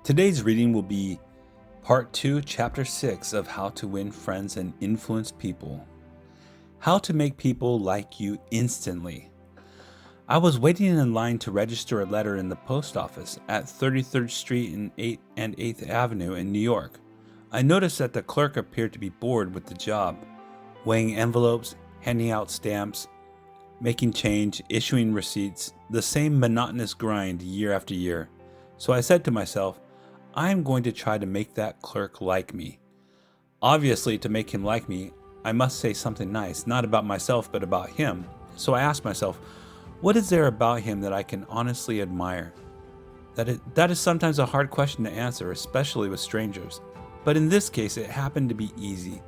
Today's reading will be Part 2, Chapter 6 of How to Win Friends and Influence People. How to make people like you instantly. I was waiting in line to register a letter in the post office at 33rd Street and 8th Avenue in New York. I noticed that the clerk appeared to be bored with the job, weighing envelopes, handing out stamps, making change, issuing receipts, the same monotonous grind year after year. So I said to myself, I'm going to try to make that clerk like me. Obviously, to make him like me, I must say something nice, not about myself, but about him. So I asked myself, what is there about him that I can honestly admire? That is sometimes a hard question to answer, especially with strangers. But in this case, it happened to be easy.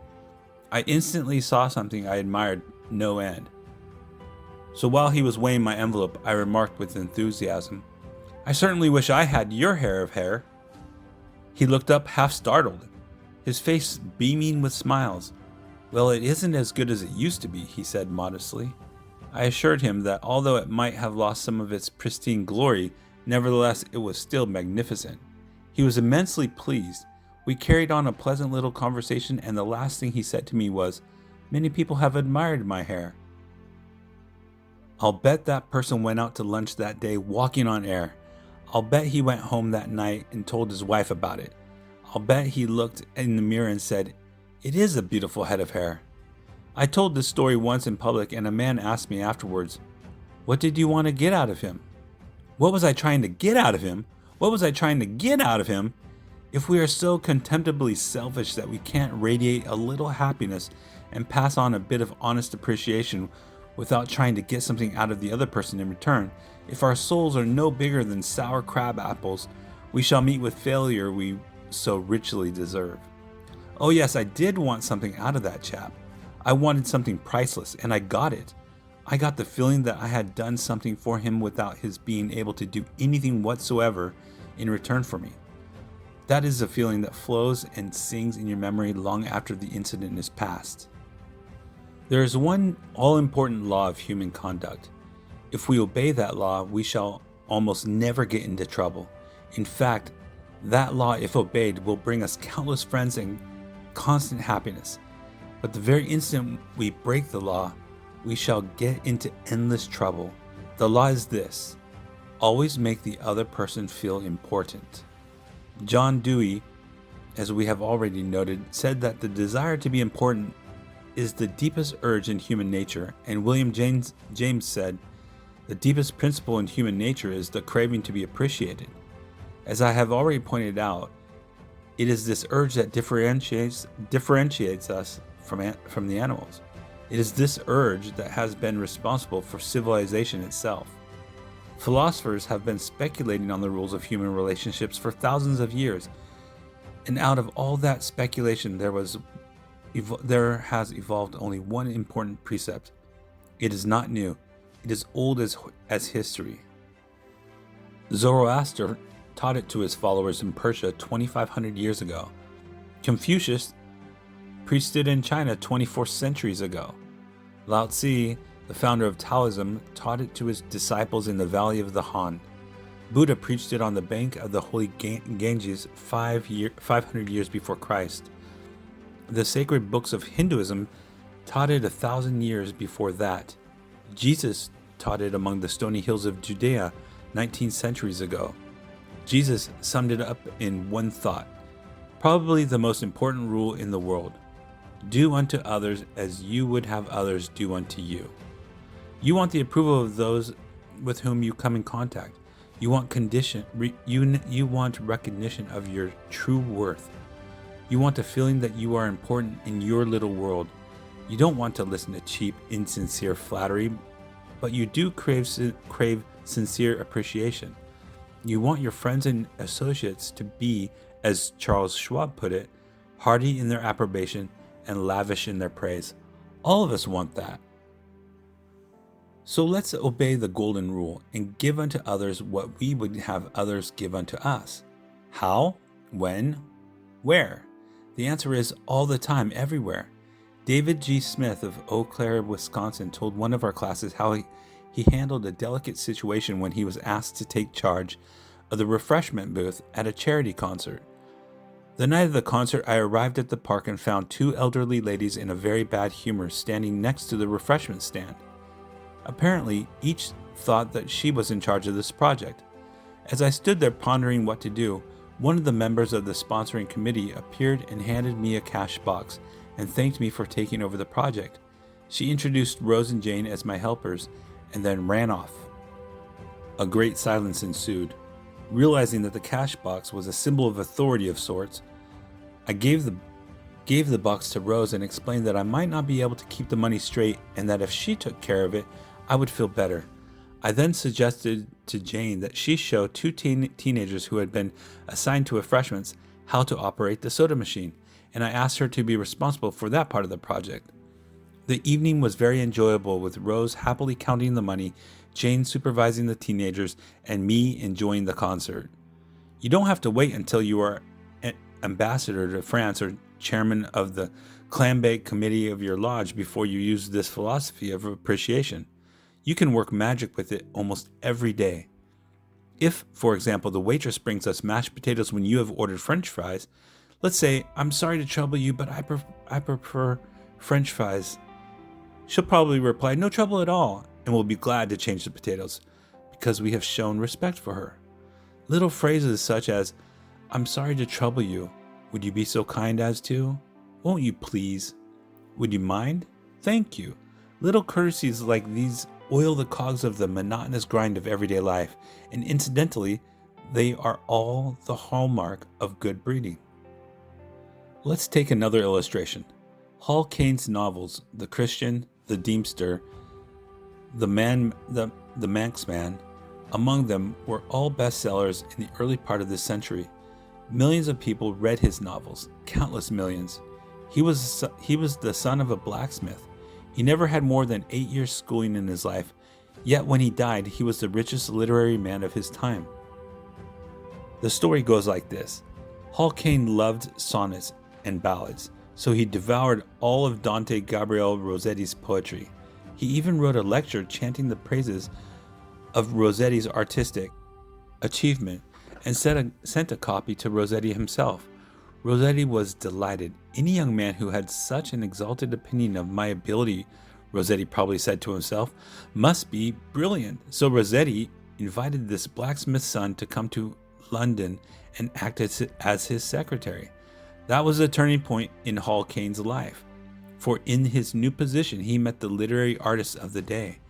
I instantly saw something I admired no end. So while he was weighing my envelope, I remarked with enthusiasm, I certainly wish I had your hair. He looked up half startled, his face beaming with smiles. Well, it isn't as good as it used to be, he said modestly. I assured him that although it might have lost some of its pristine glory, nevertheless it was still magnificent. He was immensely pleased. We carried on a pleasant little conversation, and the last thing he said to me was, Many people have admired my hair. I'll bet that person went out to lunch that day walking on air. I'll bet he went home that night and told his wife about it. I'll bet he looked in the mirror and said, It is a beautiful head of hair. I told this story once in public, and a man asked me afterwards, What did you want to get out of him? What was I trying to get out of him? What was I trying to get out of him? If we are so contemptibly selfish that we can't radiate a little happiness and pass on a bit of honest appreciation without trying to get something out of the other person in return, if our souls are no bigger than sour crab apples, we shall meet with failure we so richly deserve. Oh yes, I did want something out of that chap. I wanted something priceless, and I got it. I got the feeling that I had done something for him without his being able to do anything whatsoever in return for me. That is a feeling that flows and sings in your memory long after the incident is past. There is one all-important law of human conduct. If we obey that law, we shall almost never get into trouble. In fact, that law, if obeyed, will bring us countless friends and constant happiness. But the very instant we break the law, we shall get into endless trouble. The law is this: always make the other person feel important. John Dewey, as we have already noted, said that the desire to be important is the deepest urge in human nature, and William James said, the deepest principle in human nature is the craving to be appreciated. As I have already pointed out, it is this urge that differentiates us from the animals. It is this urge that has been responsible for civilization itself. Philosophers have been speculating on the rules of human relationships for thousands of years, and out of all that speculation there has evolved only one important precept. It is not new. It is old as history. Zoroaster taught it to his followers in Persia 2,500 years ago. Confucius preached it in China 24 centuries ago. Lao Tzu, the founder of Taoism, taught it to his disciples in the valley of the Han. Buddha preached it on the bank of the holy Ganges 500 years before Christ. The sacred books of Hinduism taught it 1,000 years before that. Jesus taught it among the stony hills of Judea 19 centuries ago. Jesus summed it up in one thought, probably the most important rule in the world. Do unto others as you would have others do unto you. You want the approval of those with whom you come in contact. You want you want recognition of your true worth. You want a feeling that you are important in your little world. You don't want to listen to cheap, insincere flattery, but you do crave sincere appreciation. You want your friends and associates to be, as Charles Schwab put it, hearty in their approbation and lavish in their praise. All of us want that. So let's obey the golden rule and give unto others what we would have others give unto us. How? When? Where? The answer is all the time, everywhere. David G. Smith of Eau Claire, Wisconsin, told one of our classes how he handled a delicate situation when he was asked to take charge of the refreshment booth at a charity concert. The night of the concert, I arrived at the park and found two elderly ladies in a very bad humor standing next to the refreshment stand. Apparently, each thought that she was in charge of this project. As I stood there pondering what to do, one of the members of the sponsoring committee appeared and handed me a cash box and thanked me for taking over the project. She introduced Rose and Jane as my helpers and then ran off. A great silence ensued. Realizing that the cash box was a symbol of authority of sorts, I gave the box to Rose and explained that I might not be able to keep the money straight and that if she took care of it, I would feel better. I then suggested to Jane that she show two teenagers who had been assigned to refreshments how to operate the soda machine, and I asked her to be responsible for that part of the project. The evening was very enjoyable, with Rose happily counting the money, Jane supervising the teenagers, and me enjoying the concert. You don't have to wait until you are an ambassador to France or chairman of the clambake committee of your lodge before you use this philosophy of appreciation. You can work magic with it almost every day. If, for example, the waitress brings us mashed potatoes when you have ordered French fries, let's say, "I'm sorry to trouble you, but I prefer French fries." She'll probably reply, "No trouble at all," and will be glad to change the potatoes because we have shown respect for her. Little phrases such as, "I'm sorry to trouble you. Would you be so kind as to? Won't you please? Would you mind? Thank you." Little courtesies like these oil the cogs of the monotonous grind of everyday life, and incidentally, they are all the hallmark of good breeding. Let's take another illustration. Hall Caine's novels, The Christian, The Deemster, The Manxman, among them, were all bestsellers in the early part of this century. Millions of people read his novels, countless millions. He was the son of a blacksmith. He never had more than 8 years schooling in his life, yet when he died, he was the richest literary man of his time. The story goes like this. Hall Caine loved sonnets and ballads, so he devoured all of Dante Gabriel Rossetti's poetry. He even wrote a lecture chanting the praises of Rossetti's artistic achievement and sent a copy to Rossetti himself. Rossetti was delighted. "Any young man who had such an exalted opinion of my ability," Rossetti probably said to himself, "must be brilliant." So Rossetti invited this blacksmith's son to come to London and act as his secretary. That was a turning point in Hall Caine's life, for in his new position he met the literary artists of the day.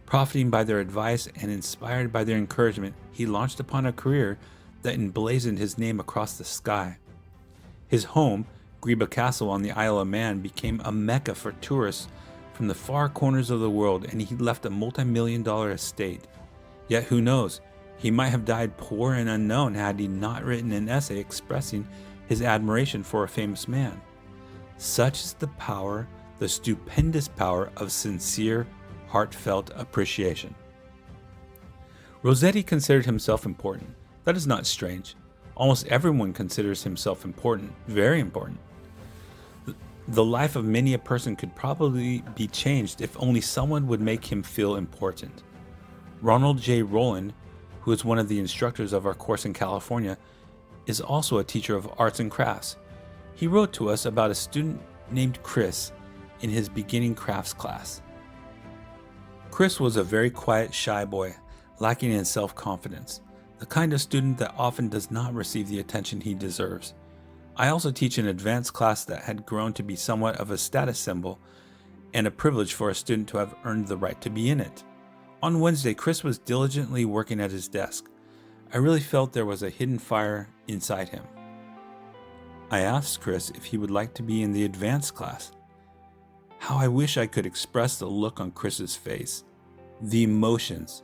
Profiting by their advice and inspired by their encouragement, he launched upon a career that emblazoned his name across the sky. His home, Greba Castle on the Isle of Man, became a mecca for tourists from the far corners of the world, and he left a multi-million-dollar estate. Yet who knows, he might have died poor and unknown had he not written an essay expressing his admiration for a famous man. Such is the power, the stupendous power of sincere, heartfelt appreciation. Rossetti considered himself important. That is not strange. Almost everyone considers himself important, very important. The life of many a person could probably be changed if only someone would make him feel important. Ronald J. Rowland, who is one of the instructors of our course in California, is also a teacher of arts and crafts. He wrote to us about a student named Chris in his beginning crafts class. Chris was a very quiet, shy boy, lacking in self-confidence, the kind of student that often does not receive the attention he deserves. I also teach an advanced class that had grown to be somewhat of a status symbol and a privilege for a student to have earned the right to be in it. On Wednesday, Chris was diligently working at his desk. I really felt there was a hidden fire inside him. I asked Chris if he would like to be in the advanced class. How I wish I could express the look on Chris's face. The emotions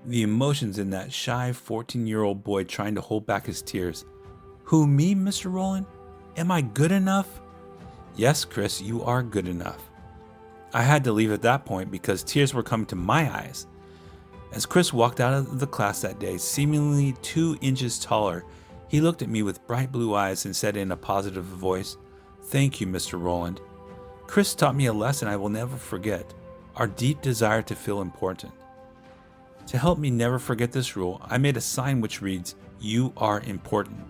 in that shy 14-year-old boy trying to hold back his tears. "Who, me, Mr. Rowland? Am I good enough?" "Yes, Chris, you are good enough." I had to leave at that point because tears were coming to my eyes. As Chris walked out of the class that day, seemingly 2 inches taller, he looked at me with bright blue eyes and said in a positive voice, "Thank you, Mr. Rowland." Chris taught me a lesson I will never forget, our deep desire to feel important. To help me never forget this rule, I made a sign which reads, "You are important."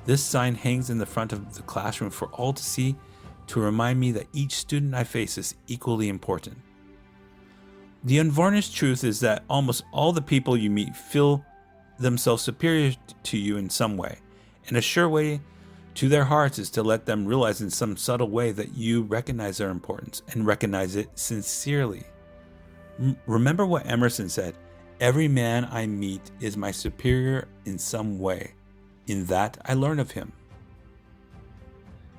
This sign hangs in the front of the classroom for all to see to remind me that each student I face is equally important. The unvarnished truth is that almost all the people you meet feel themselves superior to you in some way, and a sure way to their hearts is to let them realize in some subtle way that you recognize their importance and recognize it sincerely. Remember what Emerson said, "Every man I meet is my superior in some way. In that I learn of him."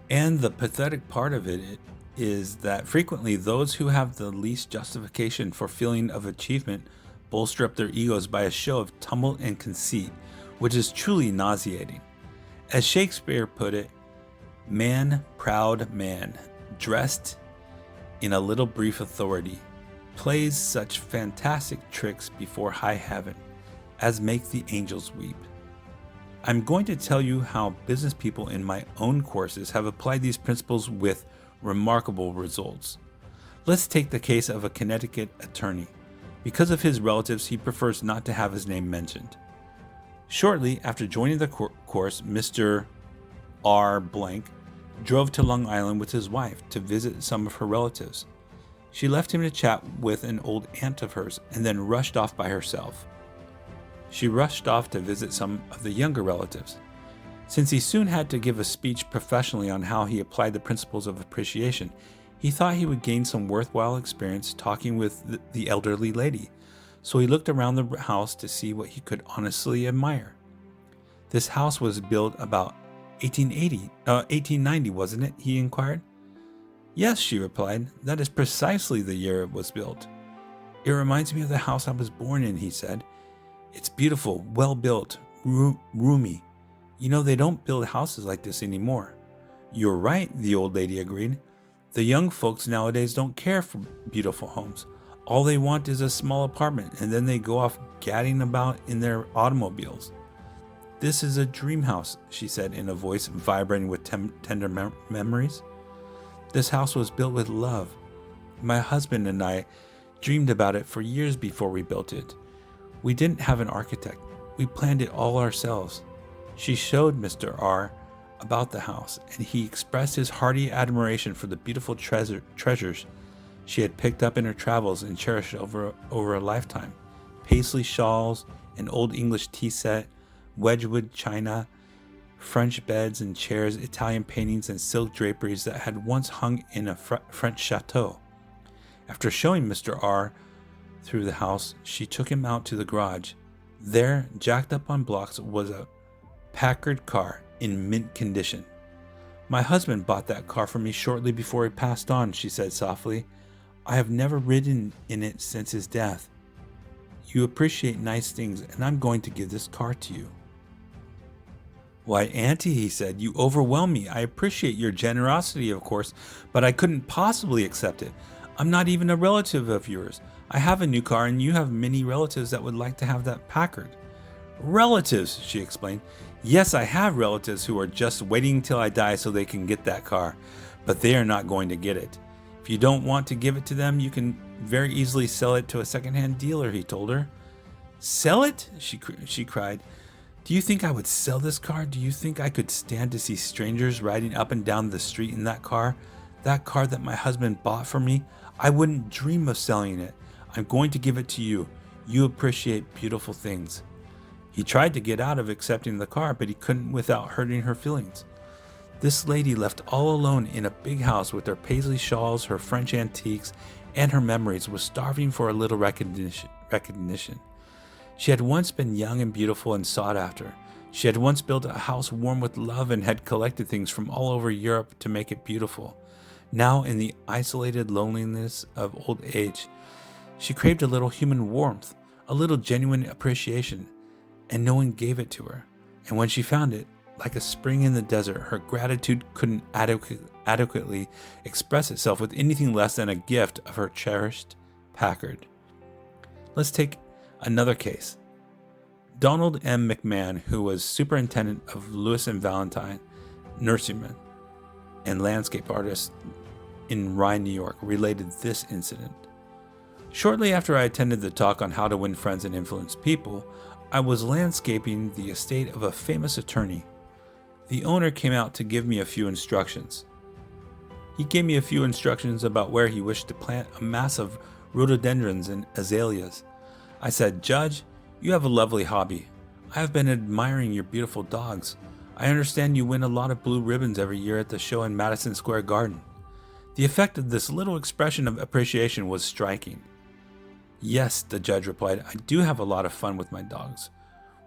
And the pathetic part of it is that frequently those who have the least justification for feeling of achievement bolster up their egos by a show of tumult and conceit, which is truly nauseating. As Shakespeare put it, "Man, proud man, dressed in a little brief authority, plays such fantastic tricks before high heaven as make the angels weep." I'm going to tell you how business people in my own courses have applied these principles with remarkable results. Let's take the case of a Connecticut attorney. Because of his relatives, he prefers not to have his name mentioned. Shortly after joining the course, Mr. R. Blank drove to Long Island with his wife to visit some of her relatives. She left him to chat with an old aunt of hers and then rushed off by herself. She rushed off to visit some of the younger relatives. Since he soon had to give a speech professionally on how he applied the principles of appreciation, he thought he would gain some worthwhile experience talking with the elderly lady, so he looked around the house to see what he could honestly admire. This house was built about 1890, wasn't it? He inquired. Yes, she replied. That is precisely the year it was built. It reminds me of the house I was born in, he said. It's beautiful, well built, roomy. You know, they don't build houses like this anymore. You're right, the old lady agreed. The young folks nowadays don't care for beautiful homes. All they want is a small apartment, and then they go off gadding about in their automobiles. This is a dream house, she said in a voice vibrating with tender memories. This house was built with love. My husband and I dreamed about it for years before we built it. We didn't have an architect. We planned it all ourselves. She showed Mr. R. about the house, and he expressed his hearty admiration for the beautiful treasures she had picked up in her travels and cherished over a lifetime. Paisley shawls, an old English tea set, Wedgwood china, French beds and chairs, Italian paintings, and silk draperies that had once hung in a French chateau. After showing Mr. R. through the house, she took him out to the garage. There, jacked up on blocks, was a Packard car in mint condition. My husband bought that car for me shortly before he passed on, she said softly. I have never ridden in it since his death. You appreciate nice things, and I'm going to give this car to you. Why, Auntie, he said, you overwhelm me. I appreciate your generosity, of course, but I couldn't possibly accept it. I'm not even a relative of yours. I have a new car, and you have many relatives that would like to have that Packard. Relatives, she explained. Yes, I have relatives who are just waiting till I die so they can get that car, but they are not going to get it. If you don't want to give it to them, you can very easily sell it to a second-hand dealer, he told her. Sell it? She cried. Do you think I would sell this car? Do you think I could stand to see strangers riding up and down the street in that car? That car that my husband bought for me? I wouldn't dream of selling it. I'm going to give it to you. You appreciate beautiful things. He tried to get out of accepting the car, but he couldn't without hurting her feelings. This lady, left all alone in a big house with her paisley shawls, her French antiques, and her memories, was starving for a little recognition. She had once been young and beautiful and sought after. She had once built a house warm with love and had collected things from all over Europe to make it beautiful. Now, in the isolated loneliness of old age, she craved a little human warmth, a little genuine appreciation, and no one gave it to her. And when she found it, like a spring in the desert, her gratitude couldn't adequately express itself with anything less than a gift of her cherished Packard. Let's take another case. Donald M. McMahon, who was superintendent of Lewis and Valentine nurseryman and landscape artist in Rye, New York, related this incident. Shortly after I attended the talk on how to win friends and influence people, I was landscaping the estate of a famous attorney. The owner came out to give me a few instructions. He gave me a few instructions about where he wished to plant a mass of rhododendrons and azaleas. I said, "Judge, you have a lovely hobby. I have been admiring your beautiful dogs. I understand you win a lot of blue ribbons every year at the show in Madison Square Garden." The effect of this little expression of appreciation was striking. "Yes," the judge replied, "I do have a lot of fun with my dogs.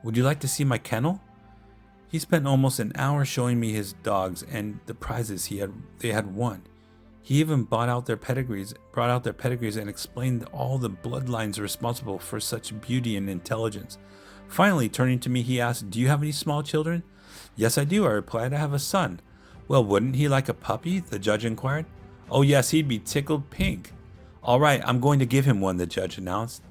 Would you like to see my kennel?" He spent almost an hour showing me his dogs and the prizes they had won. He even brought out their pedigrees and explained all the bloodlines responsible for such beauty and intelligence. Finally, turning to me, he asked, "Do you have any small children?" "Yes, I do," I replied. "I have a son." "Well, wouldn't he like a puppy?" the judge inquired. "Oh yes, he'd be tickled pink." "All right, I'm going to give him one," the judge announced.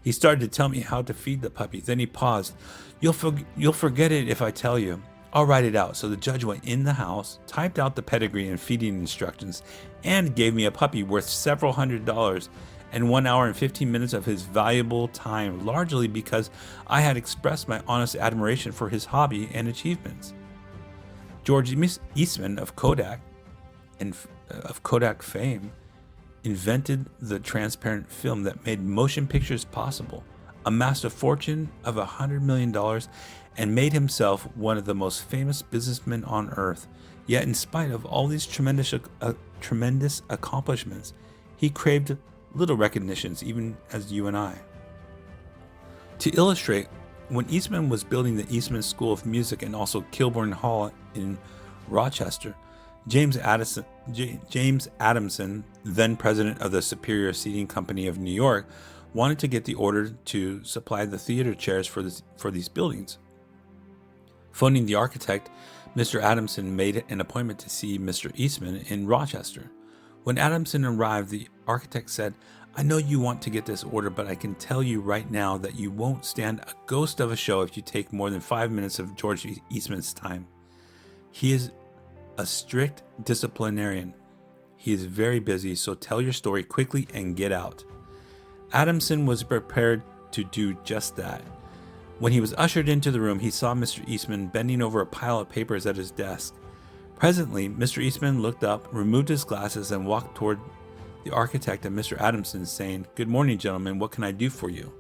He started to tell me how to feed the puppy. Then he paused. You'll forget it if I tell you." "I'll write it out." So the judge went in the house, typed out the pedigree and feeding instructions, and gave me a puppy worth several $100s and 1 hour and 15 minutes of his valuable time, largely because I had expressed my honest admiration for his hobby and achievements. George Eastman of Kodak fame invented the transparent film that made motion pictures possible, amassed a fortune of $100 million, and made himself one of the most famous businessmen on earth. Yet in spite of all these tremendous accomplishments, he craved little recognitions, even as you and I. To illustrate, when Eastman was building the Eastman School of Music and also Kilburn Hall in Rochester, James Adamson, then president of the Superior Seating Company of New York, wanted to get the order to supply the theater chairs for these buildings. Phoning the architect, Mr. Adamson made an appointment to see Mr. Eastman in Rochester. When Adamson arrived, the architect said, "I know you want to get this order, but I can tell you right now that you won't stand a ghost of a show if you take more than 5 minutes of George Eastman's time. He is a strict disciplinarian. He is very busy, so tell your story quickly and get out." Adamson was prepared to do just that. When he was ushered into the room, he saw Mr. Eastman bending over a pile of papers at his desk. Presently, Mr. Eastman looked up, removed his glasses, and walked toward the architect and Mr. Adamson, saying, "Good morning, gentlemen. What can I do for you?"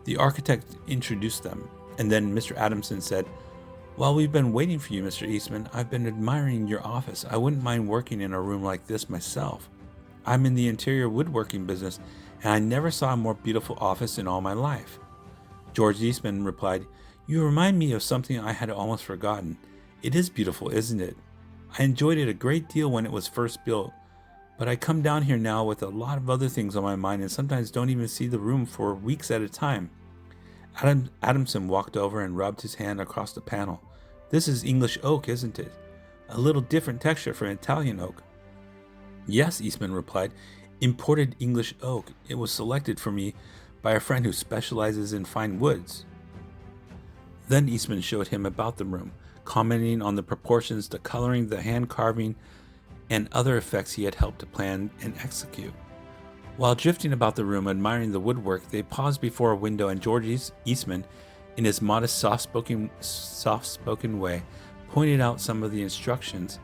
The architect introduced them, and then Mr. Adamson said, "While we've been waiting for you, Mr. Eastman, I've been admiring your office. I wouldn't mind working in a room like this myself. I'm in the interior woodworking business, and I never saw a more beautiful office in all my life." George Eastman replied, "You remind me of something I had almost forgotten. It is beautiful, isn't it? I enjoyed it a great deal when it was first built, but I come down here now with a lot of other things on my mind and sometimes don't even see the room for weeks at a time." Adamson walked over and rubbed his hand across the panel. "This is English oak, isn't it? A little different texture from Italian oak." "Yes," Eastman replied, "imported English oak. It was selected for me by a friend who specializes in fine woods." Then Eastman showed him about the room, commenting on the proportions, the coloring, the hand carving, and other effects he had helped to plan and execute. While drifting about the room, admiring the woodwork, they paused before a window, and George Eastman, in his modest, soft-spoken way, pointed out some of the institutions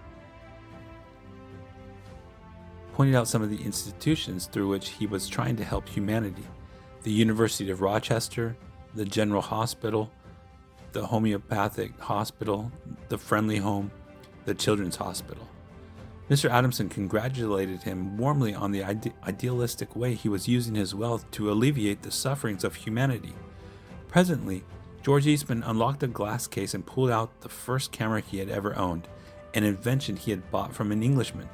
through which he was trying to help humanity: the University of Rochester, the General Hospital, the Homeopathic Hospital, the Friendly Home, the Children's Hospital. Mr. Adamson congratulated him warmly on the idealistic way he was using his wealth to alleviate the sufferings of humanity. Presently, George Eastman unlocked a glass case and pulled out the first camera he had ever owned, an invention he had bought from an Englishman.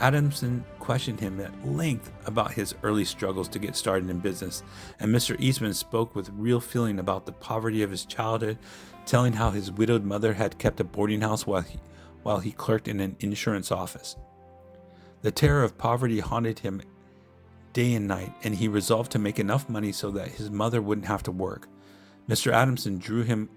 Adamson questioned him at length about his early struggles to get started in business, and Mr. Eastman spoke with real feeling about the poverty of his childhood, telling how his widowed mother had kept a boarding house while he clerked in an insurance office. The terror of poverty haunted him day and night, and he resolved to make enough money so that his mother wouldn't have to work. Mr. Adamson drew him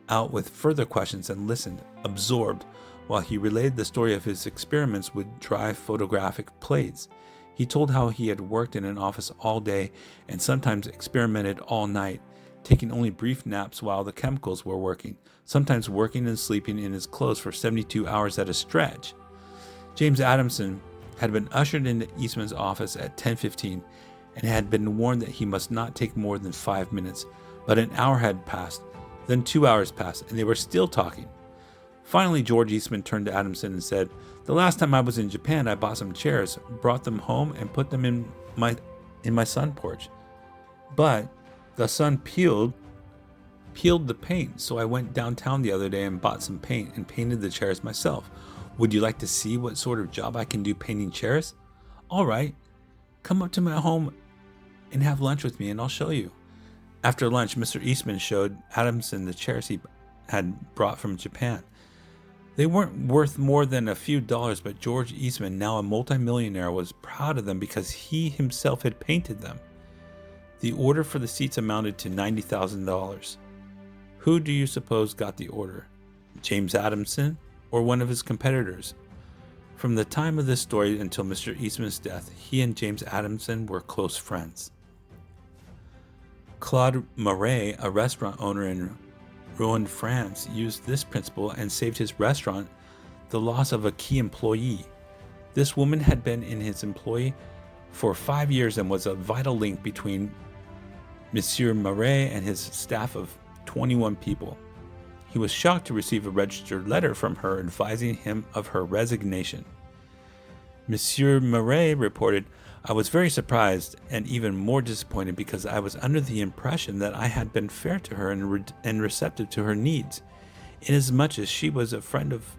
out with further questions and listened, absorbed, while he relayed the story of his experiments with dry photographic plates. He told how he had worked in an office all day and sometimes experimented all night, taking only brief naps while the chemicals were working, sometimes working and sleeping in his clothes for 72 hours at a stretch. James Adamson had been ushered into Eastman's office at 10:15 and had been warned that he must not take more than 5 minutes, but an hour had passed, then 2 hours passed, and they were still talking. Finally, George Eastman turned to Adamson and said, "The last time I was in Japan, I bought some chairs, brought them home, and put them in my sun porch. But the sun peeled the paint, so I went downtown the other day and bought some paint and painted the chairs myself. Would you like to see what sort of job I can do painting chairs? All right, come up to my home and have lunch with me, and I'll show you." After lunch, Mr. Eastman showed Adamson the chairs he had brought from Japan. They weren't worth more than a few dollars, but George Eastman, now a multimillionaire, was proud of them because he himself had painted them. The order for the seats amounted to $90,000. Who do you suppose got the order? James Adamson or one of his competitors? From the time of this story until Mr. Eastman's death, he and James Adamson were close friends. Claude Marais, a restaurant owner in Rouen, France, used this principle and saved his restaurant the loss of a key employee. This woman had been in his employ for 5 years and was a vital link between Monsieur Marais and his staff of 21 people. He was shocked to receive a registered letter from her advising him of her resignation. Monsieur Marais reported, "I was very surprised and even more disappointed because I was under the impression that I had been fair to her and receptive to her needs, inasmuch as she was a friend of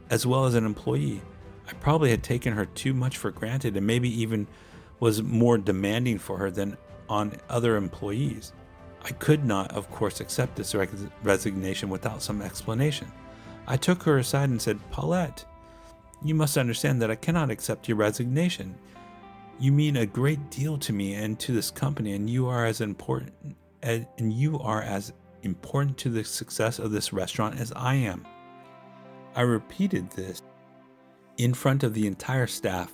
as well as an employee. I probably had taken her too much for granted and maybe even was more demanding for her than on other employees. I could not, of course, accept this resignation without some explanation. I took her aside and said, 'Paulette, you must understand that I cannot accept your resignation. You mean a great deal to me and to this company, and you are as important to the success of this restaurant as I am.' I repeated this in front of the entire staff,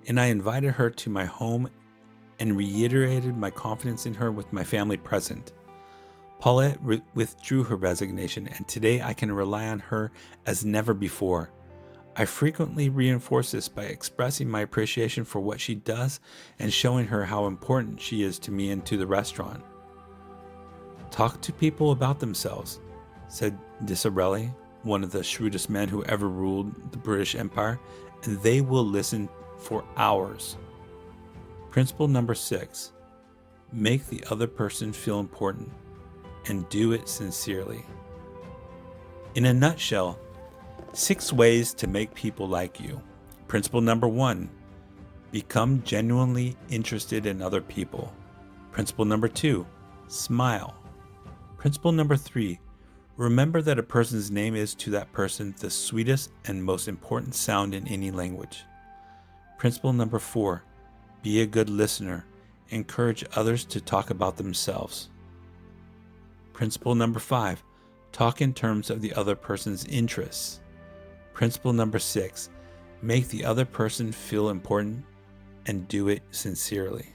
and I invited her to my home and reiterated my confidence in her with my family present. Paulette withdrew her resignation, and today I can rely on her as never before. I frequently reinforce this by expressing my appreciation for what she does and showing her how important she is to me and to the restaurant." "Talk to people about themselves," said Disraeli, one of the shrewdest men who ever ruled the British Empire, "and they will listen for hours." Principle number 6, make the other person feel important and do it sincerely. In a nutshell, 6 ways to make people like you. Principle number 1, become genuinely interested in other people. Principle number 2, smile. Principle number 3, remember that a person's name is to that person the sweetest and most important sound in any language. Principle number 4, be a good listener. Encourage others to talk about themselves. Principle number 5, talk in terms of the other person's interests. Principle number 6, make the other person feel important and do it sincerely.